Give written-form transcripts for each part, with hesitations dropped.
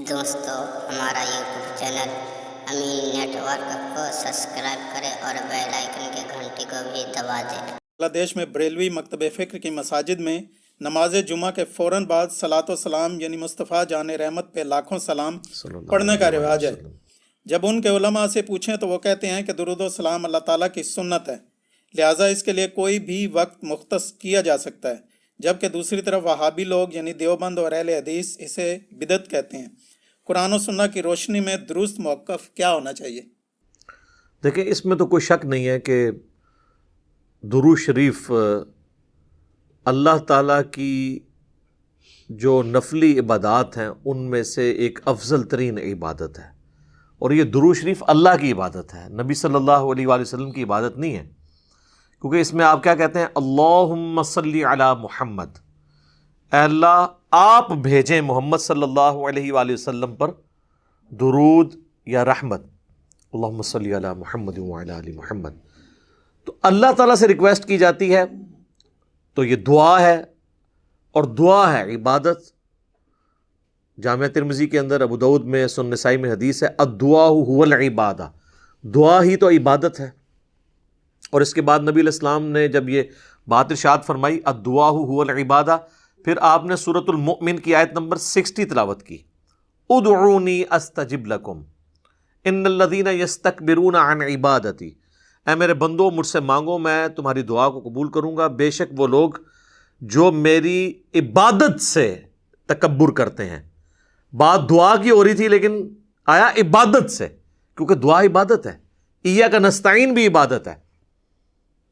دوستو ہمارا YouTube channel امین net work کو سبسکرائب کریں اور بیل آئیکن کے گھنٹی کو بھی دبا دیں۔ بنگلہ دیش میں بریلوی مکتب فکر کی مساجد میں نماز جمعہ کے فوراً بعد صلاۃ و سلام یعنی مصطفیٰ جان رحمت پہ لاکھوں سلام پڑھنے کا رواج ہے۔ جب ان کے علماء سے پوچھیں تو وہ کہتے ہیں کہ درود و سلام اللہ تعالیٰ کی سنت ہے، لہٰذا اس کے لیے کوئی بھی وقت مختص کیا جا سکتا ہے، جبکہ دوسری طرف وہابی لوگ یعنی دیوبند اور اہل حدیث اسے بدعت کہتے ہیں۔ قرآن و سنت کی روشنی میں درست موقف کیا ہونا چاہیے؟ دیکھیں، اس میں تو کوئی شک نہیں ہے کہ درود شریف اللہ تعالیٰ کی جو نفلی عبادات ہیں ان میں سے ایک افضل ترین عبادت ہے، اور یہ درود شریف اللہ کی عبادت ہے، نبی صلی اللہ علیہ وآلہ وسلم کی عبادت نہیں ہے، کیونکہ اس میں آپ کیا کہتے ہیں؟ اللہم صلی علی محمد، اے اللہ آپ بھیجیں محمد صلی اللہ علیہ وآلہ وسلم پر درود یا رحمت، اللہم صلی علی محمد وعلی آل محمد۔ تو اللہ تعالیٰ سے ریکویسٹ کی جاتی ہے، تو یہ دعا ہے، اور دعا ہے عبادت۔ جامعہ ترمذی کے اندر، ابو داؤد میں، سنن نسائی میں حدیث ہے، الدعاء هو العبادہ، دعا ہی تو عبادت ہے۔ اور اس کے بعد نبی علیہ السلام نے جب یہ بات ارشاد فرمائی الدعاء هو العبادہ، پھر آپ نے سورۃ المؤمن کی آیت نمبر 60 تلاوت کی، ادعونی استجب لکم ان الذین یستکبرون عن عبادتی، اے میرے بندو مجھ سے مانگو میں تمہاری دعا کو قبول کروں گا، بے شک وہ لوگ جو میری عبادت سے تکبر کرتے ہیں۔ بات دعا کی ہو رہی تھی لیکن آیا عبادت سے، کیونکہ دعا عبادت ہے، ایاک نستعین بھی عبادت ہے،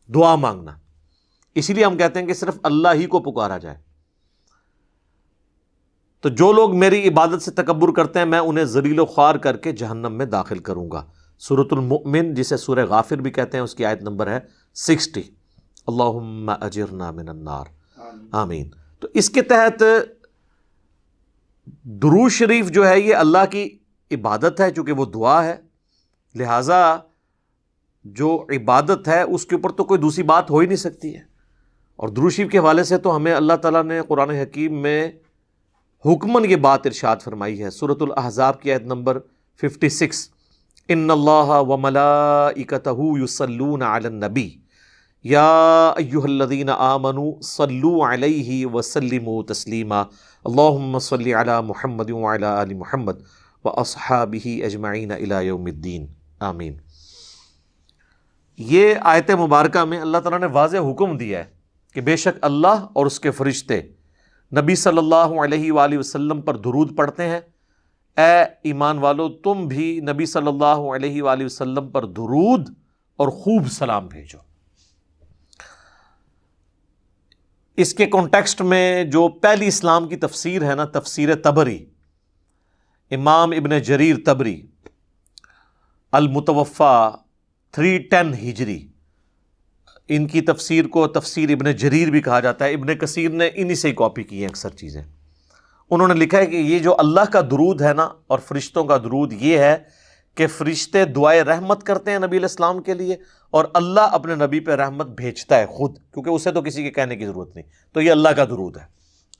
دعا مانگنا۔ اسی لیے ہم کہتے ہیں کہ صرف اللہ ہی کو پکارا جائے۔ تو جو لوگ میری عبادت سے تکبر کرتے ہیں میں انہیں ذلیل و خوار کر کے جہنم میں داخل کروں گا۔ سورۃ المؤمن، جسے سورہ غافر بھی کہتے ہیں، اس کی آیت نمبر ہے 60۔ اللہم اجرنا من النار، آمین۔ تو اس کے تحت درود شریف جو ہے یہ اللہ کی عبادت ہے، چونکہ وہ دعا ہے، لہٰذا جو عبادت ہے اس کے اوپر تو کوئی دوسری بات ہو ہی نہیں سکتی ہے۔ اور درود شریف کے حوالے سے تو ہمیں اللہ تعالیٰ نے قرآن حکیم میں حکماً یہ بات ارشاد فرمائی ہے، سورۃ الاحزاب کی آیت نمبر 56، ان اللہ وملائکتہ یصلون علی النبی یا ایہا الذین آمنوا صلوا علیہ وسلموا تسلیما اللہم صلی علی محمد وعلی آل محمد واصحابہ اجمعین الی یوم الدین، آمین۔ یہ آیت مبارکہ میں اللہ تعالیٰ نے واضح حکم دیا ہے کہ بے شک اللہ اور اس کے فرشتے نبی صلی اللہ علیہ وآلہ وسلم پر درود پڑھتے ہیں، اے ایمان والو تم بھی نبی صلی اللہ علیہ وآلہ وسلم پر درود اور خوب سلام بھیجو۔ اس کے کانٹیکسٹ میں جو پہلی اسلام کی تفسیر ہے نا، تفسیر تبری، امام ابن جریر تبری المتوفا 310 ہجری، ان کی تفسیر کو تفسیر ابن جریر بھی کہا جاتا ہے، ابن کثیر نے انہی سے کاپی کی ہیں اکثر چیزیں۔ انہوں نے لکھا ہے کہ یہ جو اللہ کا درود ہے نا اور فرشتوں کا درود، یہ ہے کہ فرشتے دعائے رحمت کرتے ہیں نبی علیہ السلام کے لیے، اور اللہ اپنے نبی پہ رحمت بھیجتا ہے خود، کیونکہ اسے تو کسی کے کہنے کی ضرورت نہیں۔ تو یہ اللہ کا درود ہے۔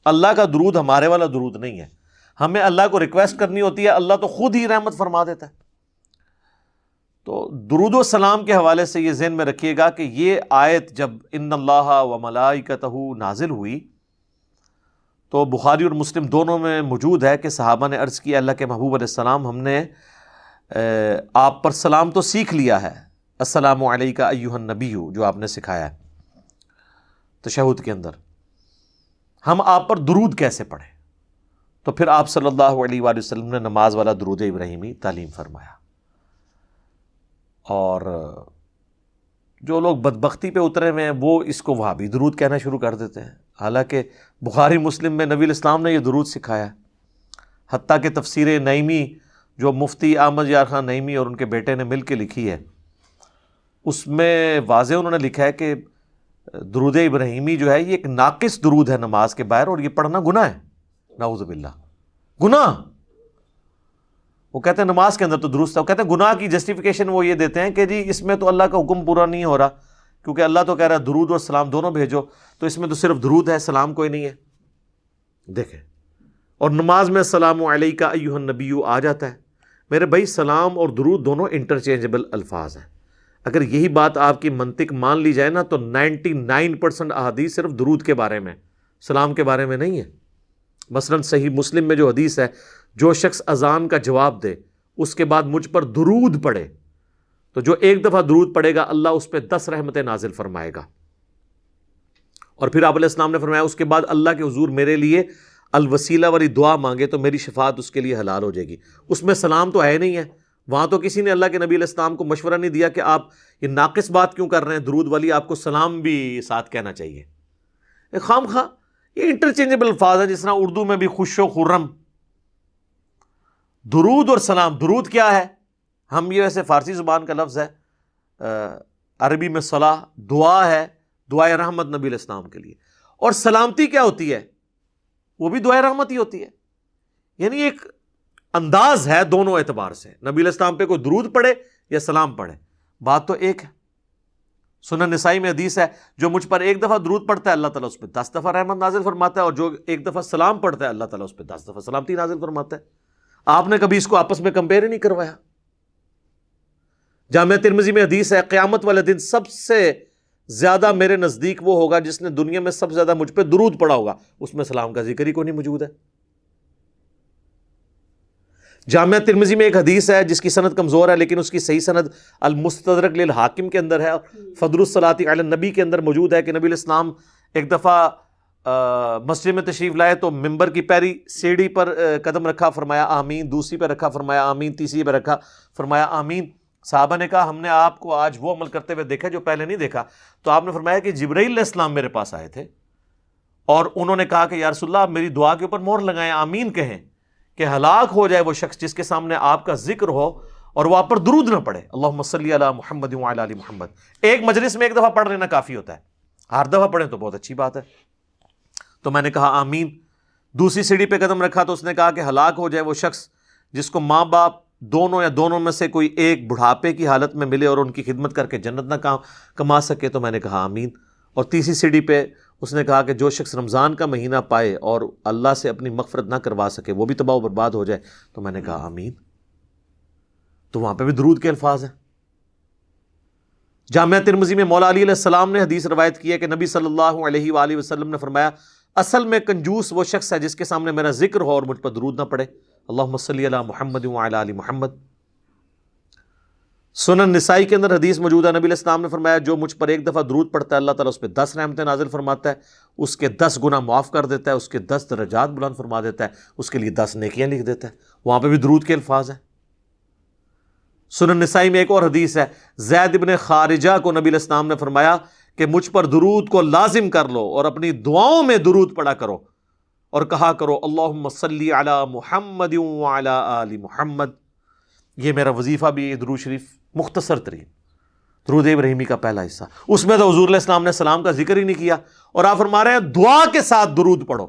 اللہ کا درود ہمارے والا درود نہیں ہے، ہمیں اللہ کو ریکویسٹ کرنی ہوتی ہے، اللہ تو خود ہی رحمت فرما دیتا ہے۔ تو درود و سلام کے حوالے سے یہ ذہن میں رکھیے گا کہ یہ آیت جب ان اللہ و ملائکتہ نازل ہوئی تو بخاری اور مسلم دونوں میں موجود ہے کہ صحابہ نے عرض کیا، اللہ کے محبوب علیہ السلام ہم نے آپ پر سلام تو سیکھ لیا ہے، السلام علیکہ ایہا النبی، جو آپ نے سکھایا ہے تشہد کے اندر، ہم آپ پر درود کیسے پڑھیں؟ تو پھر آپ صلی اللہ علیہ وآلہ وسلم نے نماز والا درود ابراہیمی تعلیم فرمایا۔ اور جو لوگ بدبختی پہ اترے ہوئے ہیں وہ اس کو وہابی درود کہنا شروع کر دیتے ہیں، حالانکہ بخاری مسلم میں نبی علیہ السلام نے یہ درود سکھایا ہے۔ حتیٰ کہ تفسیر نعیمی جو مفتی احمد یار خان نعیمی اور ان کے بیٹے نے مل کے لکھی ہے، اس میں واضح انہوں نے لکھا ہے کہ درود ابراہیمی جو ہے یہ ایک ناقص درود ہے نماز کے باہر، اور یہ پڑھنا گناہ ہے، نعوذ باللہ، گناہ۔ وہ کہتے ہیں نماز کے اندر تو درست ہے، وہ کہتے ہیں گناہ کی جسٹیفیکیشن وہ یہ دیتے ہیں کہ جی اس میں تو اللہ کا حکم پورا نہیں ہو رہا، کیونکہ اللہ تو کہہ رہا ہے درود اور سلام دونوں بھیجو، تو اس میں تو صرف درود ہے، سلام کوئی نہیں ہے۔ دیکھیں اور نماز میں السلام علیک ایھا النبی آ جاتا ہے۔ میرے بھائی سلام اور درود دونوں انٹرچینجبل الفاظ ہیں۔ اگر یہی بات آپ کی منطق مان لی جائے نا تو 99% احادیث صرف درود کے بارے میں، سلام کے بارے میں نہیں ہے۔ مثلا صحیح مسلم میں جو حدیث ہے، جو شخص اذان کا جواب دے اس کے بعد مجھ پر درود پڑھے تو جو ایک دفعہ درود پڑھے گا اللہ اس پہ 10 رحمتیں نازل فرمائے گا۔ اور پھر آپ علیہ السلام نے فرمایا اس کے بعد اللہ کے حضور میرے لیے الوسیلہ والی دعا مانگے تو میری شفاعت اس کے لیے حلال ہو جائے گی۔ اس میں سلام تو ہے نہیں ہے، وہاں تو کسی نے اللہ کے نبی علیہ السلام کو مشورہ نہیں دیا کہ آپ یہ ناقص بات کیوں کر رہے ہیں، درود والی آپ کو سلام بھی ساتھ کہنا چاہیے۔ خام خواہ یہ انٹرچینجبل الفاظ ہیں، جس طرح اردو میں بھی خوش و خرم، درود اور سلام۔ درود کیا ہے؟ ہم یہ ویسے فارسی زبان کا لفظ ہے، عربی میں صلاح دعا ہے، دعائے رحمت نبی علیہ السلام کے لیے۔ اور سلامتی کیا ہوتی ہے؟ وہ بھی دعائے رحمت ہی ہوتی ہے۔ یعنی ایک انداز ہے دونوں اعتبار سے، نبی علیہ السلام پہ کوئی درود پڑھے یا سلام پڑھے، بات تو ایک ہے۔ سنن نسائی میں حدیث ہے، جو مجھ پر ایک دفعہ درود پڑھتا ہے اللہ تعالیٰ اس پہ 10 دفعہ رحمت نازل فرماتا ہے، اور جو ایک دفعہ سلام پڑھتا ہے اللہ تعالیٰ اس پہ 10 دفعہ سلامتی نازل فرماتا ہے۔ آپ نے کبھی اس کو آپس میں کمپیئر ہی نہیں کروایا۔ جامعہ ترمذی میں حدیث ہے، قیامت والے دن سب سے زیادہ میرے نزدیک وہ ہوگا جس نے دنیا میں سب سے زیادہ مجھ پہ درود پڑا ہوگا، اس میں سلام کا ذکر ہی کوئی نہیں موجود ہے۔ جامعہ ترمذی میں ایک حدیث ہے جس کی سند کمزور ہے، لیکن اس کی صحیح سند المستدرک للحاکم کے اندر ہے، فضل الصلاۃ علی النبی کے اندر موجود ہے کہ نبی علیہ السلام ایک دفعہ مسجد میں تشریف لائے تو ممبر کی پہلی سیڑھی پر قدم رکھا، فرمایا آمین، دوسری پہ رکھا، فرمایا آمین، تیسری پہ رکھا، فرمایا آمین۔ صحابہ نے کہا ہم نے آپ کو آج وہ عمل کرتے ہوئے دیکھا جو پہلے نہیں دیکھا۔ تو آپ نے فرمایا کہ جبرائیل علیہ السلام میرے پاس آئے تھے اور انہوں نے کہا کہ یا رسول اللہ آپ میری دعا کے اوپر مہر لگائیں، آمین کہیں، کہ ہلاک ہو جائے وہ شخص جس کے سامنے آپ کا ذکر ہو اور وہ آپ پر درود نہ پڑھے، اللہم صلی علی محمد وعلی آل محمد۔ ایک مجلس میں ایک دفعہ پڑھ لینا کافی ہوتا ہے، ہر دفعہ پڑھیں تو بہت اچھی بات ہے۔ تو میں نے کہا آمین۔ دوسری سیڑھی پہ قدم رکھا تو اس نے کہا کہ ہلاک ہو جائے وہ شخص جس کو ماں باپ دونوں یا دونوں میں سے کوئی ایک بڑھاپے کی حالت میں ملے اور ان کی خدمت کر کے جنت نہ کما سکے، تو میں نے کہا آمین۔ اور تیسری سیڑھی پہ اس نے کہا کہ جو شخص رمضان کا مہینہ پائے اور اللہ سے اپنی مغفرت نہ کروا سکے، وہ بھی تباہ و برباد ہو جائے، تو میں نے کہا آمین۔ تو وہاں پہ بھی درود کے الفاظ ہیں۔ جامعہ ترمذی میں مولا علی علیہ السلام نے حدیث روایت کی ہے کہ نبی صلی اللہ علیہ وآلہ وسلم نے فرمایا اصل میں کنجوس وہ شخص ہے جس کے سامنے میرا ذکر ہو اور مجھ پر درود نہ پڑے، اللہم صلی علی محمد وعلی آل محمد۔ سنن نسائی کے اندر حدیث موجود ہے، نبی علیہ السلام نے فرمایا جو مجھ پر ایک دفعہ درود پڑتا ہے اللہ تعالیٰ اس پہ 10 رحمتیں نازل فرماتا ہے، اس کے 10 گناہ معاف کر دیتا ہے، اس کے 10 درجات بلند فرما دیتا ہے، اس کے لیے 10 نیکیاں لکھ دیتا ہے۔ وہاں پہ بھی درود کے الفاظ ہیں۔ سنن نسائی میں ایک اور حدیث ہے، زید بن خارجہ کو نبی علیہ السلام نے فرمایا کہ مجھ پر درود کو لازم کر لو اور اپنی دعاؤں میں درود پڑھا کرو اور کہا کرو اللہم صلی علی محمد وعلی آل محمد۔ یہ میرا وظیفہ بھی ہے، درود شریف مختصر ترین درود ابراہیمی کا پہلا حصہ، اس میں تو حضور علیہ السلام نے سلام کا ذکر ہی نہیں کیا، اور آپ فرما رہے ہیں دعا کے ساتھ درود پڑھو۔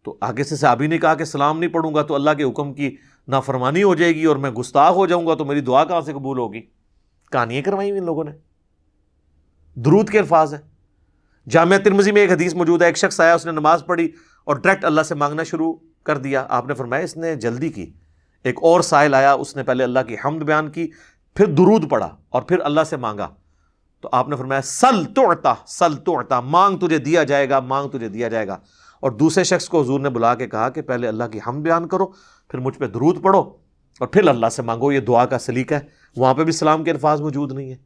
تو آگے سے صحابی نے کہا کہ سلام نہیں پڑھوں گا تو اللہ کے حکم کی نافرمانی ہو جائے گی اور میں گستاخ ہو جاؤں گا، تو میری دعا کہاں سے قبول ہوگی؟ کہانیاں کروائی ان لوگوں نے۔ درود کے الفاظ ہیں۔ جامعہ ترمذی میں ایک حدیث موجود ہے، ایک شخص آیا، اس نے نماز پڑھی اور ڈائریکٹ اللہ سے مانگنا شروع کر دیا۔ آپ نے فرمایا اس نے جلدی کی۔ ایک اور سائل آیا، اس نے پہلے اللہ کی حمد بیان کی، پھر درود پڑھا اور پھر اللہ سے مانگا۔ تو آپ نے فرمایا سل تعطا، سل تعطا، مانگ تجھے دیا جائے گا، مانگ تجھے دیا جائے گا۔ اور دوسرے شخص کو حضور نے بلا کے کہا کہ پہلے اللہ کی حمد بیان کرو، پھر مجھ پہ درود پڑھو اور پھر اللہ سے مانگو۔ یہ دعا کا سلیقہ ہے۔ وہاں پہ بھی سلام کے الفاظ موجود نہیں ہیں۔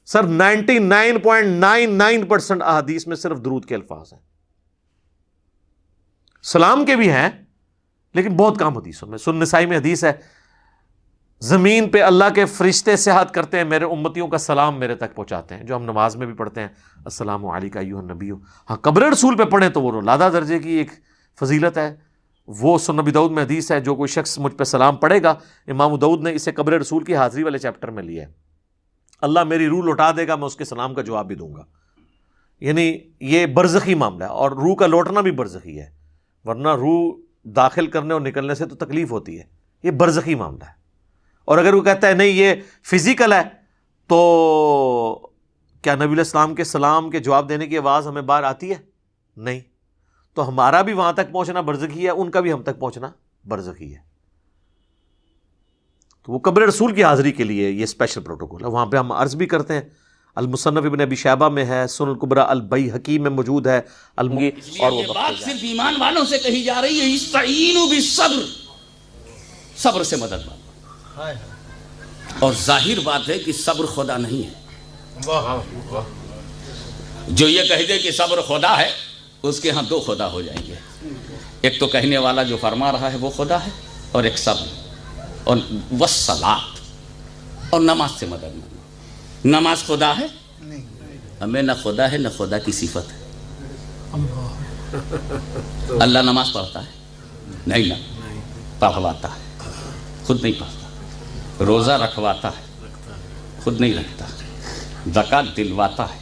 سر 99.99% احادیث میں صرف درود کے الفاظ ہیں۔ سلام کے بھی ہیں لیکن بہت کم حدیثوں میں۔ سنن نسائی میں حدیث ہے، زمین پہ اللہ کے فرشتے سیاحت کرتے ہیں، میرے امتیوں کا سلام میرے تک پہنچاتے ہیں، جو ہم نماز میں بھی پڑھتے ہیں السلام علیکم ایھا النبی۔ ہاں قبر رسول پہ پڑھیں تو وہ لادہ درجے کی ایک فضیلت ہے۔ وہ سنن ابی داؤد میں حدیث ہے، جو کوئی شخص مجھ پہ سلام پڑھے گا، امام داؤد نے اسے قبر رسول کی حاضری والے چیپٹر میں لیا ہے، اللہ میری روح لوٹا دے گا، میں اس کے سلام کا جواب بھی دوں گا۔ یعنی یہ برزخی معاملہ ہے، اور روح کا لوٹنا بھی برزخی ہے، ورنہ روح داخل کرنے اور نکلنے سے تو تکلیف ہوتی ہے، یہ برزخی معاملہ ہے۔ اور اگر وہ کہتا ہے نہیں یہ فزیکل ہے، تو کیا نبی علیہ السلام کے سلام کے جواب دینے کی آواز ہمیں باہر آتی ہے؟ نہیں۔ تو ہمارا بھی وہاں تک پہنچنا برزخی ہے، ان کا بھی ہم تک پہنچنا برزخی ہے. تو وہ قبر رسول کی حاضری کے لیے یہ اسپیشل پروٹوکول ہے. وہاں پہ ہم عرض بھی کرتے ہیں، المصنف ابن ابی شیبہ میں ہے، سنن الکبریٰ البیہقی میں موجود ہے اور وہ یہ بات صرف ایمان والوں سے کہی جا رہی ہے، استعینوا بالصبر، صبر سے مدد مانگو. اور ظاہر بات ہے کہ صبر خدا نہیں ہے. جو یہ کہہ دے کہ صبر خدا ہے، اس کے ہاں دو خدا ہو جائیں گے. ایک تو کہنے والا جو فرما رہا ہے وہ خدا ہے، اور ایک صبر اور والصلاۃ، اور نماز سے مدد مانگو. نماز خدا ہے؟ ہمیں نہ خدا ہے نہ خدا کی صفت ہے. اللہ نماز پڑھتا ہے؟ نہیں نہ. پڑھواتا ہے، خود نہیں پڑھتا. روزہ رکھواتا ہے، خود نہیں رکھتا. زکوٰۃ دلواتا ہے،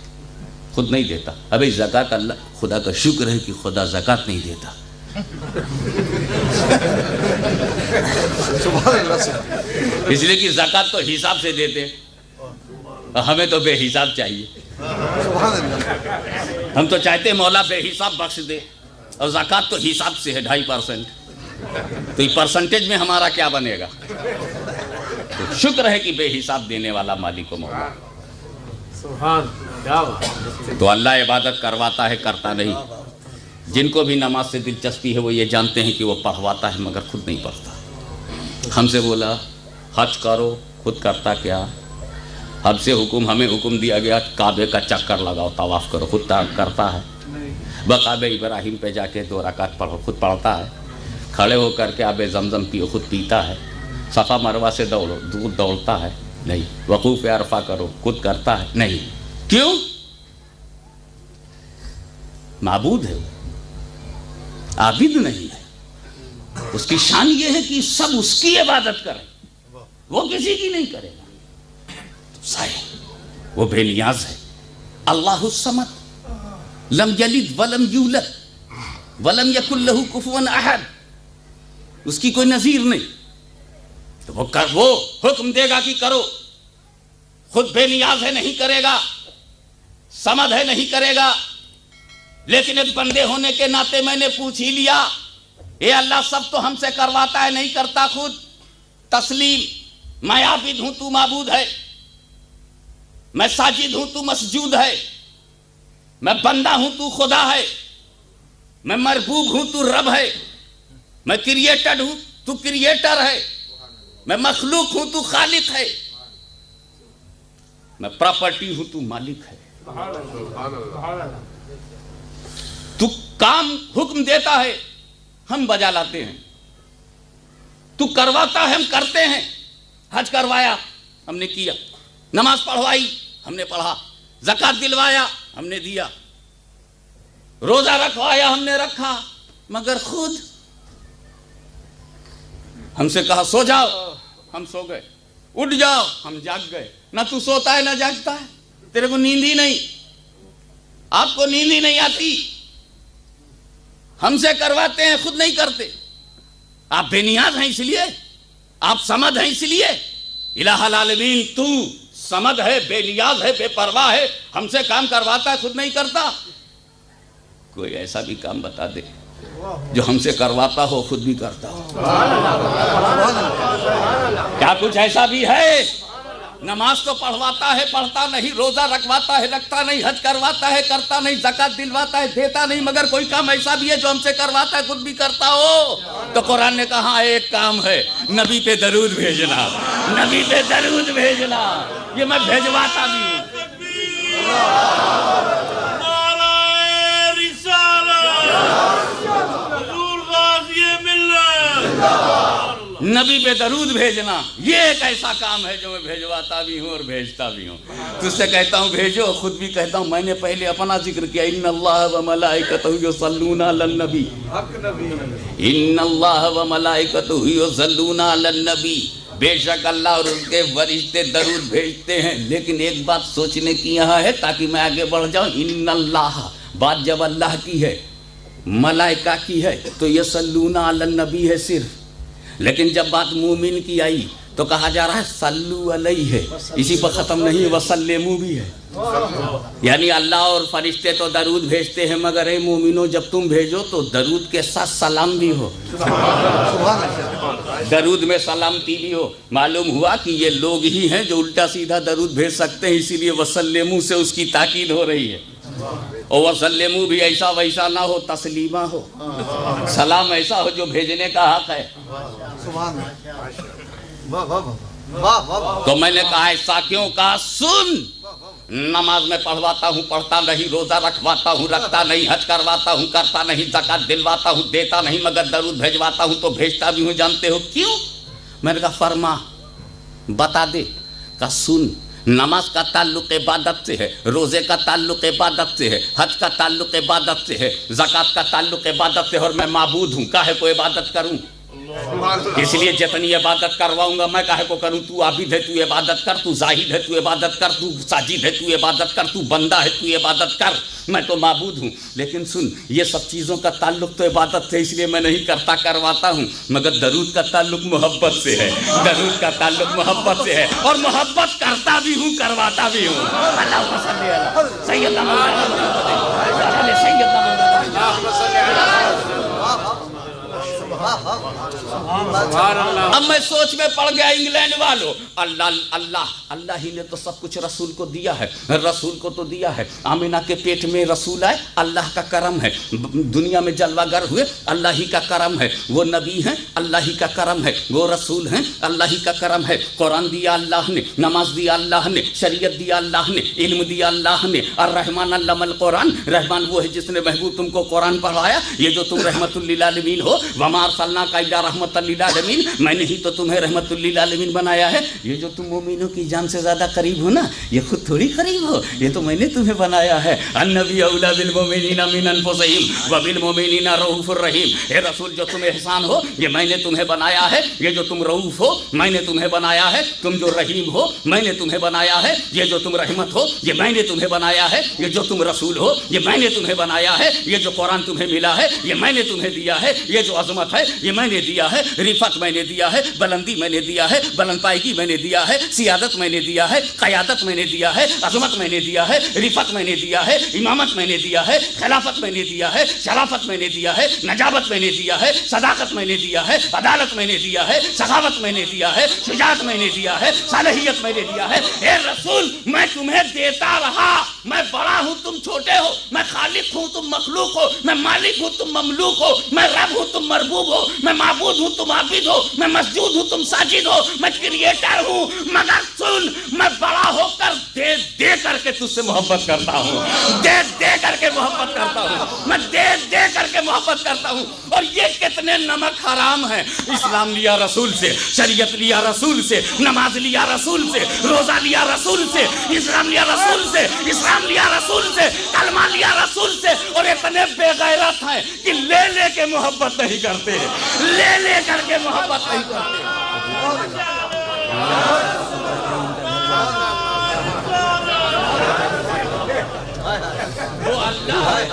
خود نہیں دیتا. ابھی زکوٰۃ اللہ، خدا کا شکر ہے کہ خدا زکوٰۃ نہیں دیتا. اس لیے کہ زکوٰۃ تو حساب سے دیتے، ہمیں تو بے حساب چاہیے. ہم تو چاہتے ہیں مولا بے حساب بخش دے، اور زکوٰۃ تو حساب سے ہے 2.5%. تو یہ پرسنٹیج میں ہمارا کیا بنے گا؟ تو شکر ہے کہ بے حساب دینے والا مالک و مولا. تو اللہ عبادت کرواتا ہے، کرتا نہیں. جن کو بھی نماز سے دلچسپی ہے وہ یہ جانتے ہیں کہ وہ پڑھواتا ہے مگر خود نہیں پڑھتا. ہم سے بولا حج کرو، خود کرتا کیا؟ ہمیں حکم دیا گیا کعبے کا چکر لگاؤ، طواف کرو، خود کرتا ہے؟ بقعب ابراہیم پہ جا کے 2 رکعت پڑھو، خود پڑھتا ہے؟ کھڑے ہو کر کے آب زمزم پیو، خود پیتا ہے؟ صفا مروہ سے دوڑتا ہے؟ نہیں. وقوف عرفہ کرو، خود کرتا ہے؟ نہیں. کیوں؟ معبود ہے، عابد نہیں ہے. اس کی شان یہ ہے کہ سب اس کی عبادت کریں، وہ کسی کی نہیں کرے گا. وہ بے نیاز ہے. اللہ الصمد لم یلد ولم یولد ولم یکن لہ کفوا احد. اس کی کوئی نظیر نہیں. تو وہ حکم دے گا کہ کرو، خود بے نیاز ہے، نہیں کرے گا. صمد ہے، نہیں کرے گا. لیکن ایک بندے ہونے کے ناطے میں نے پوچھ ہی لیا، اے اللہ سب تو ہم سے کرواتا ہے، نہیں کرتا خود. تسلیم، میں عابد ہوں تو معبود ہے، میں ساجد ہوں تو مسجود ہے، میں بندہ ہوں تو خدا ہے، میں مربوب ہوں تو رب ہے، میں کریٹڈ ہوں تو کریٹر ہے، میں مخلوق ہوں تو خالق ہے، میں پراپرٹی ہوں تو مالک ہے. تو کام حکم دیتا ہے، ہم بجا لاتے ہیں. تو کرواتا ہے، ہم کرتے ہیں. حج کروایا، ہم نے کیا. نماز پڑھوائی، ہم نے پڑھا. زکوٰۃ دلوایا، ہم نے دیا. روزہ رکھوایا، ہم نے رکھا. مگر خود ہم سے کہا سو جاؤ، ہم سو گئے. اٹھ جاؤ، ہم جاگ گئے. نہ تو سوتا ہے نہ جاگتا ہے. تیرے کو نیند ہی نہیں، آپ کو نیند ہی نہیں آتی. ہم سے کرواتے ہیں، خود نہیں کرتے. آپ بے نیاز ہیں اس لیے، آپ صمد ہیں اس لیے. الہ العالمین تو صمد ہے، بے نیاز ہے، بے پرواہ ہے، ہم سے کام کرواتا ہے، خود نہیں کرتا. کوئی ایسا بھی کام بتا دے جو ہم سے کرواتا ہو، خود بھی کرتا ہو. کیا کچھ ایسا بھی ہے؟ نماز تو پڑھواتا ہے، پڑھتا نہیں. روزہ رکھواتا ہے، رکھتا نہیں. حج کرواتا ہے، کرتا نہیں. زکوٰۃ دلواتا ہے، دیتا نہیں. مگر کوئی کام ایسا بھی ہے جو ہم سے کرواتا ہے، خود بھی کرتا ہو. تو قرآن نے کہا ایک کام ہے، نبی پہ درود بھیجنا. نبی پہ درود بھیجنا، یہ میں بھیجواتا بھی ہوں. نبی پہ درود بھیجنا یہ ایک ایسا کام ہے جو میں بھیجواتا بھی ہوں اور بھیجتا بھی ہوں. تجھ سے کہتا ہوں بھیجو، خود بھی کہتا ہوں. میں نے پہلے اپنا ذکر کیا، ان اللہ و ملائکتہ یصلون علی النبی، ان اللہ و ملائکتہ یصلون علی النبی. بے شک اللہ اور اس کے فرشتے درود بھیجتے ہیں. لیکن ایک بات سوچنے کی یہاں ہے تاکہ میں آگے بڑھ جاؤں. ان اللہ، بات جب اللہ کی ہے، ملائکہ کی ہے، تو یصلون علی النبی ہے صرف. لیکن جب بات مومن کی آئی تو کہا جا رہا ہے صلو علیہ، اسی پر ختم نہیں وسلمو بھی ہے، یعنی اللہ اور فرشتے تو درود بھیجتے ہیں، مگر اے مومنو جب تم بھیجو تو درود کے ساتھ سلام بھی ہو، درود میں سلامتی بھی ہو۔ معلوم ہوا کہ یہ لوگ ہی ہیں جو الٹا سیدھا درود بھیج سکتے ہیں، اسی لیے وسلمو سے اس کی تاکید ہو رہی ہے، اور وسلمو بھی ایسا ویسا نہ ہو، تسلیمہ ہو، سلام ایسا ہو جو بھیجنے کا حق ہے۔ تو میں نے کہا ایسا کیوں کہا؟ سن، نماز میں پڑھواتا ہوں، پڑھتا نہیں، روزہ رکھواتا ہوں، رکھتا نہیں، حج کرواتا ہوں، کرتا نہیں، زکات دلواتا ہوں، دیتا نہیں، مگر درود بھیجواتا ہوں تو بھیجتا بھی ہوں، جانتے ہو کیوں؟ میں نے کہا فرما، بتا دے۔ کہا سن، نماز کا تعلق عبادت سے ہے، روزے کا تعلق عبادت سے ہے، حج کا تعلق عبادت سے ہے، زکات کا تعلق عبادت سے ہے، اور میں معبود ہوں، کاہے کو عبادت کروں؟ اس لیے جتنی عبادت کرواؤں گا میں کاہے کو کروں؟ تو عابد ہے تو عبادت کر، تو زاہد ہے تو عبادت کر، تو ساجد ہے تو عبادت کر، تو بندہ ہے تو عبادت کر، میں تو معبود ہوں۔ لیکن سن، یہ سب چیزوں کا تعلق تو عبادت سے، اس لیے میں نہیں کرتا، کرواتا ہوں، مگر درود کا تعلق محبت سے ہے، درود کا تعلق محبت سے ہے، اور محبت کرتا بھی ہوں، کرواتا بھی ہوں۔ اللہم صلی علی سیدنا محمد اب میں سوچ میں پڑ گیا، انگلینڈ والوں، اللہ ہی نے تو سب کچھ رسول کو دیا ہے، رسول کو تو دیا ہے، آمینہ کے پیٹ میں رسول آئے، اللہ کا کرم ہے، دنیا میں جلوہ گر ہوئے، اللہ ہی کا کرم ہے، وہ نبی ہیں، اللہ ہی کا کرم ہے، وہ رسول ہیں، اللہ ہی کا کرم ہے، قرآن دیا اللہ نے، نماز دیا اللہ نے، شریعت دیا اللہ نے، علم دیا اللہ نے، الرحمن علم القرآن، رحمان وہ ہے جس نے محبوب تم کو قرآن پڑھایا، یہ جو تم رحمت للعالمین ہو، وما ارسلناک الا رحمت للعالمین، میں نے ہی تو تمہیں رحمت للعالمین بنایا ہے۔ یہ جو تم مومنوں کی جان سے زیادہ قریب ہو نا، یہ خود تھوڑی قریب ہو، یہ تو میں نے تمہیں بنایا ہے۔ النبی اولی بالمؤمنین من انفسہم وبالمؤمنین رؤوف الرحیم، اے رسول جو تم احسان ہو یہ میں نے تمہیں بنایا ہے، یہ جو تم رؤوف ہو میں نے تمہیں بنایا ہے، تم جو رحیم ہو میں نے تمہیں بنایا ہے، یہ جو تم رحمت ہو یہ میں نے تمہیں بنایا ہے، یہ جو تم رسول ہو یہ میں نے تمہیں بنایا ہے، یہ جو قرآن تمہیں ملا ہے یہ میں نے تمہیں دیا ہے، یہ جو عظمت ہے یہ میں نے دیا ہے، رفعت میں نے دیا ہے، بلندی میں نے دیا ہے، بلند پائیگی میں نے دیا ہے، سیادت میں نے دیا ہے، قیادت میں نے دیا ہے، عظمت میں نے دیا ہے، رفعت میں نے دیا ہے، امامت میں نے دیا ہے، خلافت میں نے دیا ہے، شرافت میں نے دیا ہے، نجابت میں نے دیا ہے، صداقت میں نے دیا ہے، عدالت میں نے دیا ہے، سخاوت میں نے دیا ہے، شجاعت میں نے دیا ہے، صالحیت میں نے دیا ہے۔ اے رسول میں تمہیں دیتا رہا، میں بڑا ہوں تم چھوٹے ہو، میں خالق ہوں تم مخلوق ہو، میں مالک ہوں تم مملوک ہو، میں رب ہوں تم مربوب ہو، میں معبود ہوں تم عابد ہو، میں مسجود ہوں تم ساجد ہو، میں کریٹر ہوں، مگر سن میں بڑا ہو کر دے دے کر کے تجھ سے محبت کرتا ہوں، دے دے کر کے محبت کرتا ہوں، میں دے دے کر کے محبت کرتا ہوں۔ اور یہ کتنے نمک حرام ہیں، اسلام لیا رسول سے، شریعت لیا رسول سے، نماز لیا رسول سے، روزہ لیا رسول سے، اسلام لیا رسول سے، اسلام لیا رسول سے، کلمہ لیا رسول سے، اور اتنے بے غیرت ہیں کہ لے لے کے محبت نہیں کرتے، لے لے کر کے محبت نہیں کرتے۔ وہ اللہ ہے۔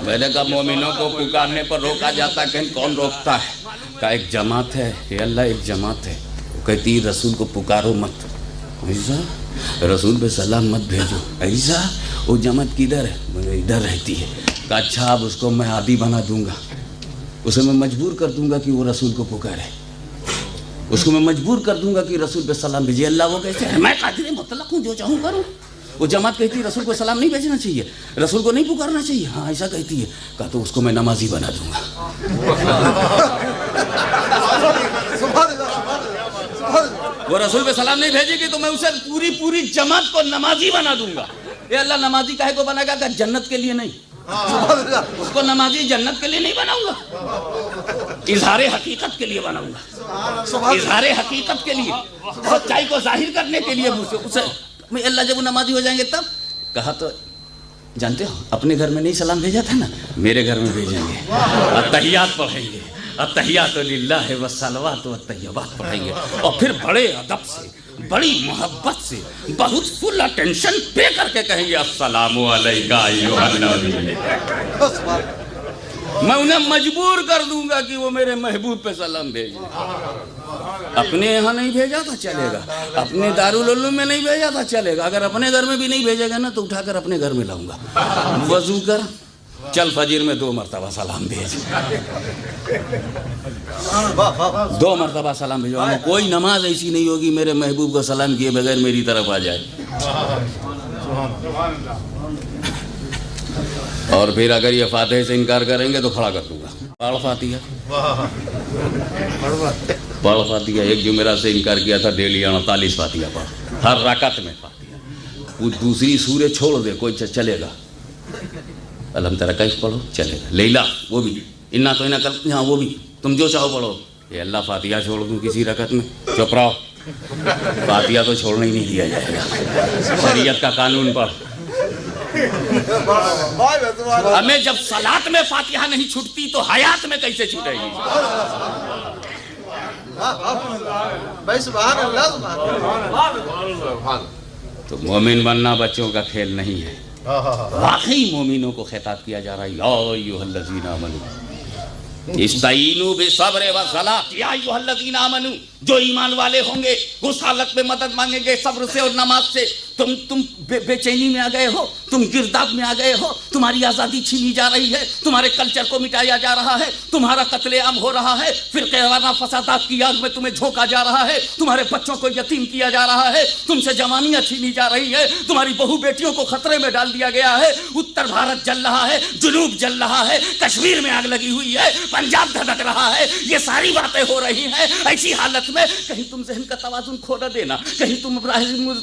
میں نے کہا مومنوں کو پکارنے پر روکا جاتا ہے، کہیں کون روکتا ہے؟ کہا ایک جماعت ہے، اے اللہ ایک جماعت ہے، وہ کہتی ہے رسول کو پکارو مت، ایسا رسول پہ سلام مت بھیجو، ایسا وہ جماعت کدھر ہے؟ مجھے ادھر رہتی ہے۔ کہا اچھا اب اس کو میں عادی بنا دوں گا، اسے میں مجبور کر دوں گا کہ وہ رسول کو پکارے، اس کو میں مجبور کر دوں گا کہ رسول پہ سلام بھیجے۔ اللہ وہ کیسے ہے؟ میں قادر مطلق ہوں، جو چاہوں کروں۔ وہ جماعت کہتی ہے رسول کو سلام نہیں بھیجنا چاہیے، رسول کو نہیں پکارنا چاہیے، ہاں ایسا کہتی ہے۔ کہا تو اس کو میں نمازی بنا دوں گا۔ وہ رسول پہ سلام نہیں بھیجے گی تو میں اسے پوری جماعت کو نمازی بنا دوں گا۔ اے اللہ نمازی کاہے کو بنا گا؟ کہ جنت کے لیے نہیں، اس کو نمازی جنت کے لیے نہیں بناؤں گا، اظہار حقیقت کے لیے بناؤں گا، اظہار حقیقت کے لیے، سچائی کو ظاہر کرنے کے لیے اسے اللہ جب وہ نمازی ہو جائیں گے تب۔ کہا تو جانتے ہو اپنے گھر میں نہیں سلام بھیجا تھا نا، میرے گھر میں بھیجیں گے، التحیات پڑھیں گے، التحیات للہ والصلوات والطیبات پڑھیں گے، اور پھر بڑے ادب سے بڑی محبت سے بہت فل اٹینشن پے کر کے کہیں گے السلام علیکہ ایھا النبی۔ میں انہیں مجبور کر دوں گا کہ وہ میرے محبوب پہ سلام بھیجیں. اپنے یہاں نہیں بھیجا تھا چلے گا, اپنے دارالعلوم میں نہیں بھیجا تھا چلے گا, اگر اپنے گھر میں بھی نہیں بھیجے گا نا تو اٹھا کر اپنے گھر میں لاؤں گا. وضو کر, چل فجر میں 2 مرتبہ سلام بھیج, 2 مرتبہ سلام بھیجو. کوئی نماز ایسی نہیں ہوگی میرے محبوب کو سلام کیے بغیر میری طرف آ جائے. اور پھر اگر یہ فاتحہ سے انکار کریں گے تو کھڑا کر دوں گا. پڑھ فاتحہ, پڑھ فاتحہ. ایک جمعرات سے انکار کیا تھا, ڈیلی 48 فاتحہ پڑھ, ہر رکعت میں فاتحہ. وہ دوسری سورہ چھوڑ دے, کوئی چلے گا. الحم تیرا کیف پڑھو چلے گا. لیلا وہ بھی, انا تو انا کل, ہاں وہ بھی, تم جو چاہو پڑھو. یہ اللہ فاتحہ چھوڑ دوں کسی رکعت میں, چپ رہو. فاتحہ تو چھوڑنا ہی نہیں دیا جائے گا. شریعت کا قانون پڑھ. ہمیں جب صلاۃ میں فاتحہ نہیں چھٹتی تو حیات میں کیسے چھٹے گی؟ تو مومن بننا بچوں کا کھیل نہیں ہے. واقعی مومنوں کو خطاب کیا جا رہا ہے, یا ایھا الذین آمنوا استعینوا بالصبر والصلاۃ. یا ایھا الذین آمنوا, جو ایمان والے ہوں گے وہ حالت میں مدد مانگیں گے صبر سے اور نماز سے. تم بے چینی میں آ گئے ہو, تم گرداب میں آ گئے ہو, تمہاری آزادی چھینی جا رہی ہے, تمہارے کلچر کو مٹایا جا رہا ہے, تمہارا قتل عام ہو رہا ہے, فرقہ وارانہ فسادات کی آگ میں تمہیں جھونکا جا رہا ہے, تمہارے بچوں کو یتیم کیا جا رہا ہے, تم سے جوانیاں چھینی جا رہی ہے, تمہاری بہو بیٹیوں کو خطرے میں ڈال دیا گیا ہے. اتر بھارت جل رہا ہے, جنوب جل رہا ہے, کشمیر میں آگ لگی ہوئی ہے, پنجاب دھڑک رہا ہے. یہ ساری باتیں ہو رہی ہیں. ایسی حالت میں کہیں تم ذہن کا توازن کھو نہ دینا, کہیں تم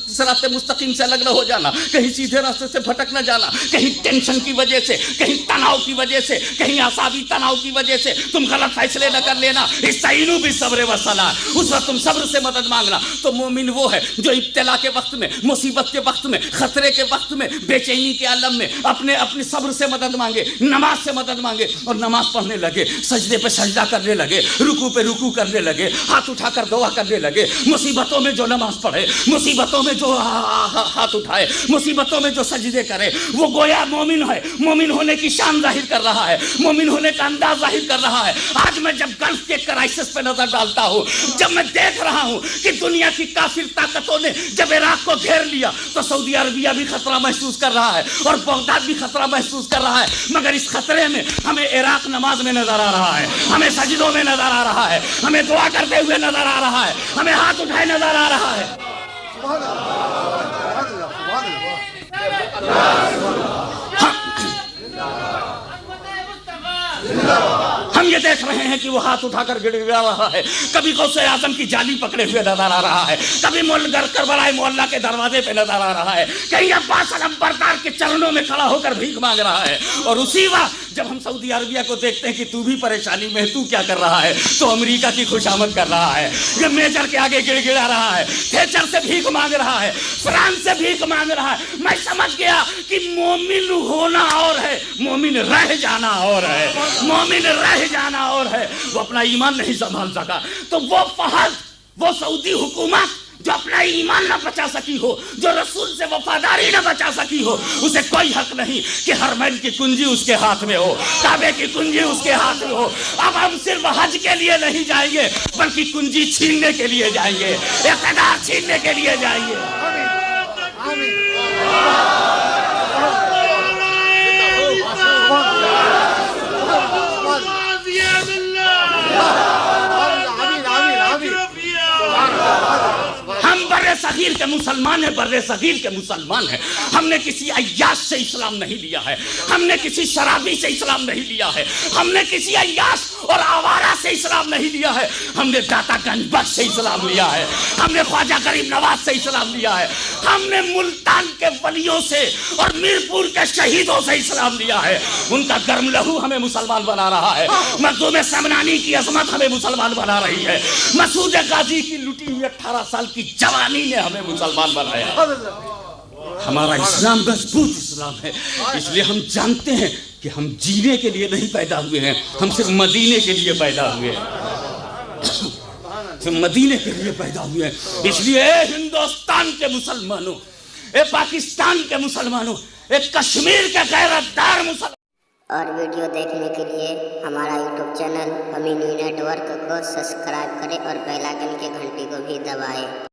صراط مستقیم سے الگ نہ ہو جانا, کہیں سیدھے راستے سے بھٹک نہ جانا, کہیں ٹینشن کی وجہ سے, کہیں تناؤ کی وجہ سے, کہیں اعصابی تناؤ کی وجہ سے تم غلط فیصلے نہ کر لینا. استعینوا بالصبر والصلاۃ, اس وقت تم صبر سے مدد مانگنا. تو مومن وہ ہے جو ابتلا کے وقت میں, مصیبت کے وقت میں, خطرے کے وقت میں, بے چینی کے عالم میں اپنی صبر سے مدد مانگے, نماز سے مدد مانگے, اور نماز پڑھنے لگے, سجدے پہ سجدہ کرنے لگے, رکوع پہ رکوع کرنے لگے, ہاتھ اٹھا کر دعا کرنے لگے. مصیبتوں میں جو نماز پڑھے, مصیبتوں میں جو ہاتھ اٹھائے, مصیبتوں میں جو سجدے کرے, وہ گویا مومن ہے. مومن ہونے کی شان ظاہر کر رہا ہے, مومن ہونے کا انداز ظاہر کر رہا ہے. آج میں جب گلف کے کرائسس پہ نظر ڈالتا ہوں, جب میں دیکھ رہا ہوں کہ دنیا کی کافر طاقتوں نے جب عراق کو گھیر لیا, تو سعودی عربیہ بھی خطرہ محسوس کر رہا ہے اور بغداد بھی خطرہ محسوس کر رہا ہے. مگر اس خطرے میں ہمیں عراق نماز میں نظر آ رہا ہے, ہمیں سجدوں میں نظر آ رہا ہے, ہمیں دعا کرتے ہوئے نظر آ رہا ہے, ہمیں ہاتھ اٹھائے نظر آ رہا ہے. ہم یہ دیکھ رہے ہیں کہ وہ ہاتھ اٹھا کر گڑ گڑا رہا ہے, کبھی غوث اعظم کی جالی پکڑے ہوئے نظر آ رہا ہے, کبھی کربلا معلّہ کے دروازے پہ نظر آ رہا ہے, کہیں عباس علمبردار کے چرنوں میں کھڑا ہو کر بھیک مانگ رہا ہے. اور اسی وقت جب ہم سعودی عربیہ کو دیکھتے ہیں کہ تو بھی پریشانی میں ہے, تو کیا کر رہا ہے, تو امریکہ کی خوشامد کر رہا ہے, یہ میجر کے آگے گڑ گڑا رہا ہے, تھیچر سے بھیک مانگ رہا ہے, فرانس سے بھیک مانگ رہا ہے. میں سمجھ گیا کہ مومن ہونا اور ہے, مومن رہ جانا اور ہے, مومن رہ جانا اور ہے. وہ اپنا ایمان نہیں سنبھال سکا, تو وہ فہد, وہ سعودی حکومت جو اپنا ایمان نہ بچا سکی ہو, جو رسول سے وفاداری نہ بچا سکی ہو, اسے کوئی حق نہیں کہ حرمین کی کنجی اس کے ہاتھ میں ہو, کعبے کی کنجی اس کے ہاتھ میں ہو. اب ہم صرف حج کے لیے نہیں جائیں گے, بلکہ کنجی چھیننے کے لیے جائیں گے, اقتدار چھیننے کے لیے جائیں گے. ہم برے صغیر کے مسلمان ہیں, برے صغیر کے مسلمان ہیں. ہم نے کسی عیاش سے اسلام نہیں لیا ہے, ہم نے کسی شرابی سے اسلام نہیں لیا ہے, ہم نے کسی عیاش اور آوارہ سے اسلام نہیں لیا ہے, ہم نے داتا گنج بخش سے اسلام لیا ہے, ہم نے خواجہ غریب نواز سے اسلام لیا ہے, ہم نے ملتان کے ولیوں سے اور میرپور کے شہیدوں سے اسلام لیا ہے. ان کا گرم لہو ہمیں مسلمان بنا رہا ہے, مخدوم سمنانی کی عظمت ہمیں مسلمان بنا رہی ہے, مسعود غازی کی لٹی ہوئی 18 سال کی جوانی نے ہمیں مسلمان بنایا. ہمارا اسلام مضبوط اسلام ہے, اس لیے ہم جانتے ہیں کہ ہم جینے کے لیے نہیں پیدا ہوئے ہیں, ہم صرف مدینے کے لیے پیدا ہوئے ہیں, صرف مدینے کے لیے پیدا ہوئے ہیں. اس لیے اے ہندوستان کے مسلمانوں, اے پاکستان کے مسلمانوں, اے کشمیر کے غیرت دار مسلمانوں, اور ویڈیو دیکھنے کے لیے ہمارا YouTube channel Amini net work کو سبسکرائب کریں اور بیل آئکن کی گھنٹی کو بھی دبائیں۔